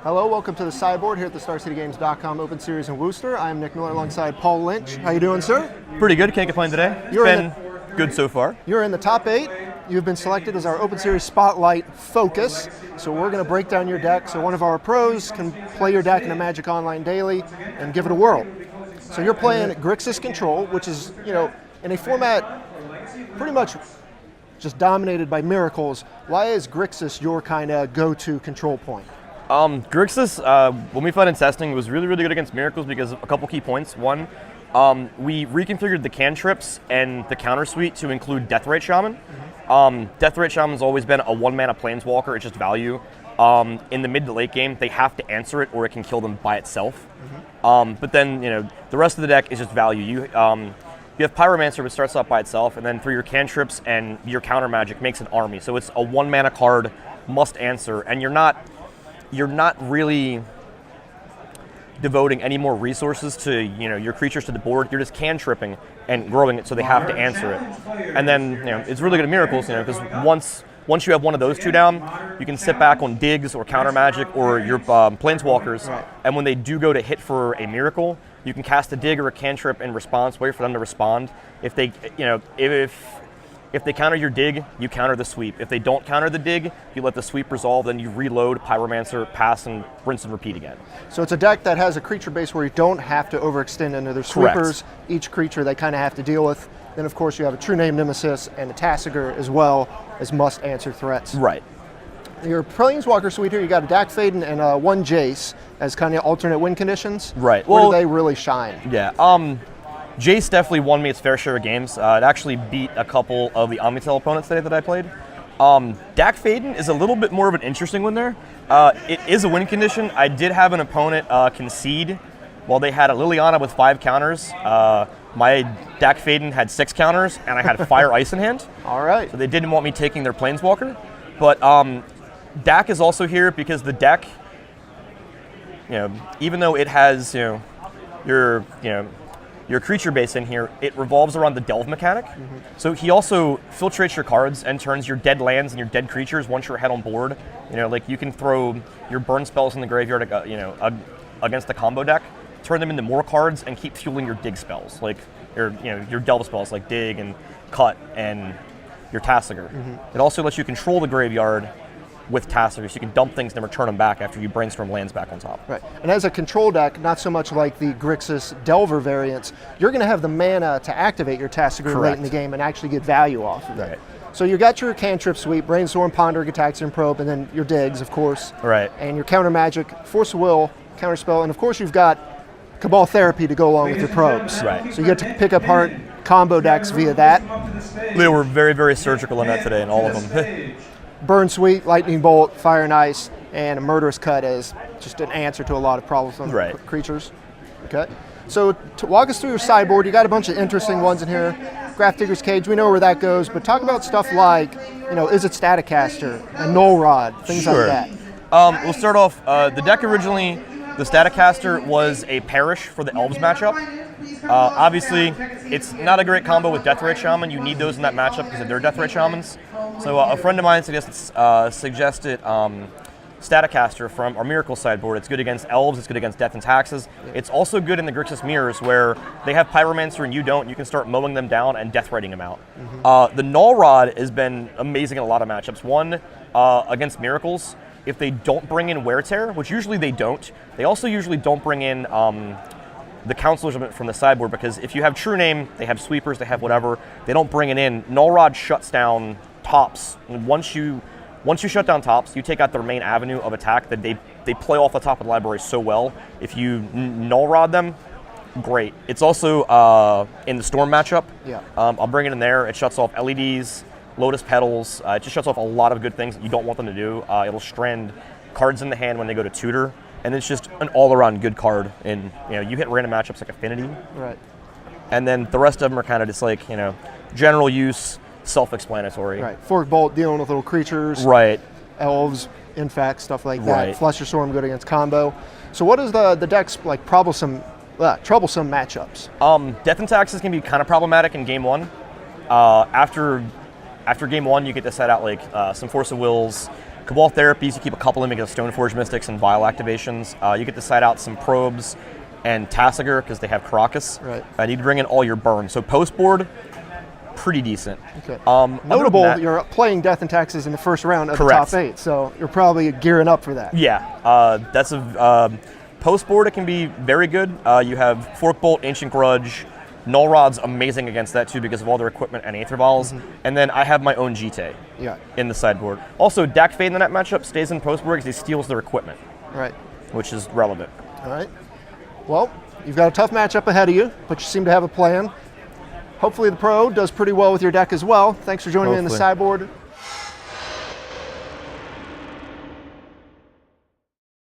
Hello, welcome to the sideboard here at the StarCityGames.com Open Series in Worcester. I'm Nick Miller alongside Paul Lynch. How you doing, sir? Pretty good, can't complain today. It's been good so far. You're in the top 8. You've been selected as our Open Series Spotlight Focus. So we're going to break down your deck so one of our pros can play your deck in a Magic Online Daily and give it a whirl. So you're playing Grixis Control, which is, in a format pretty much just dominated by miracles. Why is Grixis your kind of go-to control point? Grixis, when we found in testing, was really good against miracles because of a couple key points. One, we reconfigured the cantrips and the counter suite to include Deathrite Shaman. Deathrite Shaman's always been a 1-mana planeswalker. It's just value. In the mid to late game, they have to answer it or it can kill them by itself. But then, the rest of the deck is just value. You have Pyromancer, which starts off by itself, and then through your cantrips and your counter magic makes an army. So it's a 1-mana card, must answer, and you're not really devoting any more resources to your creatures to the board. You're just cantripping and growing it so they have to answer it. And then it's really good at miracles, because once you have one of those two down, you can sit back on digs or counter magic or your planeswalkers, and when they do go to hit for a miracle, you can cast a dig or a cantrip in response, wait for them to respond. If they if they counter your dig, you counter the sweep. If they don't counter the dig, you let the sweep resolve, then you reload, Pyromancer, pass, and rinse and repeat again. So it's a deck that has a creature base where you don't have to overextend into their sweepers. Correct. Each creature they kind of have to deal with. Then, of course, you have a True Name Nemesis and a Tasigur as well as must-answer threats. Right. Your Planeswalker suite here, you got a Dak Faden and one Jace as kind of alternate win conditions. Right. Where do they really shine? Yeah. Jace definitely won me its fair share of games. It actually beat a couple of the Omnitel opponents today that I played. Dak Faden is a little bit more of an interesting one there. It is a win condition. I did have an opponent concede while they had a Liliana with 5 counters. My Dak Faden had 6 counters, and I had Fire Ice in hand. All right. So they didn't want me taking their Planeswalker. But Dak is also here because the deck, even though it has your creature base in here, it revolves around the delve mechanic. So he also filtrates your cards and turns your dead lands and your dead creatures once you're ahead on board. Like you can throw your burn spells in the graveyard, against the combo deck, turn them into more cards and keep fueling your dig spells, like your delve spells like dig and cut and your Tasigur. It also lets you control the graveyard with Tasigur, so you can dump things and then return them back after you brainstorm lands back on top. Right, and as a control deck, not so much like the Grixis Delver variants, you're going to have the mana to activate your Tasigur late in the game and actually get value off of it. So you got your cantrip suite, Brainstorm, Ponder, Gitaxian Probe, and then your digs, of course. Right. And your counter magic, Force of Will, Counterspell, and of course you've got Cabal Therapy to go along with your probes. Right. So you get to pick apart combo decks via that. They were very surgical in that today, and all of them. Burn Suite, Lightning Bolt, Fire and Ice, and a Murderous Cut as just an answer to a lot of problems on creatures. Okay. So to walk us through your sideboard, you got a bunch of interesting ones in here. Graph Digger's Cage, we know where that goes, but talk about stuff like, is it Staticaster, a Null Rod, things like that. We'll start off, the deck originally, the Staticaster was a Perish for the Elves matchup. Obviously, it's not a great combo with Deathrite Shaman. You need those in that matchup because they're Deathrite Shamans. So a friend of mine suggested Staticaster from our Miracle sideboard. It's good against Elves, it's good against Death and Taxes. It's also good in the Grixis Mirrors where they have Pyromancer and you don't. You can start mowing them down and Deathrighting them out. The Null Rod has been amazing in a lot of matchups. One, against Miracles, if they don't bring in Wear Tear, which usually they don't, they also usually don't bring in the Counselor's from the sideboard, because if you have True Name, they have sweepers, they have whatever, they don't bring it in. Null Rod shuts down tops. And once you shut down tops, you take out their main avenue of attack that they play off the top of the library so well. If you Null Rod them, great. It's also in the Storm matchup. Yeah. I'll bring it in there. It shuts off LEDs, Lotus Petals. It just shuts off a lot of good things that you don't want them to do. It'll strand cards in the hand when they go to tutor. And it's just an all-around good card. And you hit random matchups like Affinity. Right. And then the rest of them are kind of just like, general use, self-explanatory. Right. Fork Bolt dealing with little creatures. Right. Elves, Infect, stuff like that. Fluster Storm good against combo. So what is the deck's like troublesome matchups? Death and Taxes can be kind of problematic in game one. After game one, you get to set out like some Force of Wills, Cabal Therapies, you keep a couple in because Stoneforge Mystics and Vial activations. You get to side out some Probes and Tassiger because they have Caracas. Right. I need to bring in all your burn. So post board, pretty decent. Okay. Other than Notable, that- you're playing Death and Taxes in the first round of Correct. the top 8, so you're probably gearing up for that. Yeah, that's a post board. It can be very good. You have Fork Bolt, Ancient Grudge, Null Rod's amazing against that too because of all their equipment and Aether Vials. And then I have my own Jite Yeah. in the sideboard. Also, Dak Fade in that matchup stays in post board because he steals their equipment, Right. which is relevant. All right. Well, you've got a tough matchup ahead of you, but you seem to have a plan. Hopefully the Pro does pretty well with your deck as well. Thanks for joining me in the Hopefully. sideboard.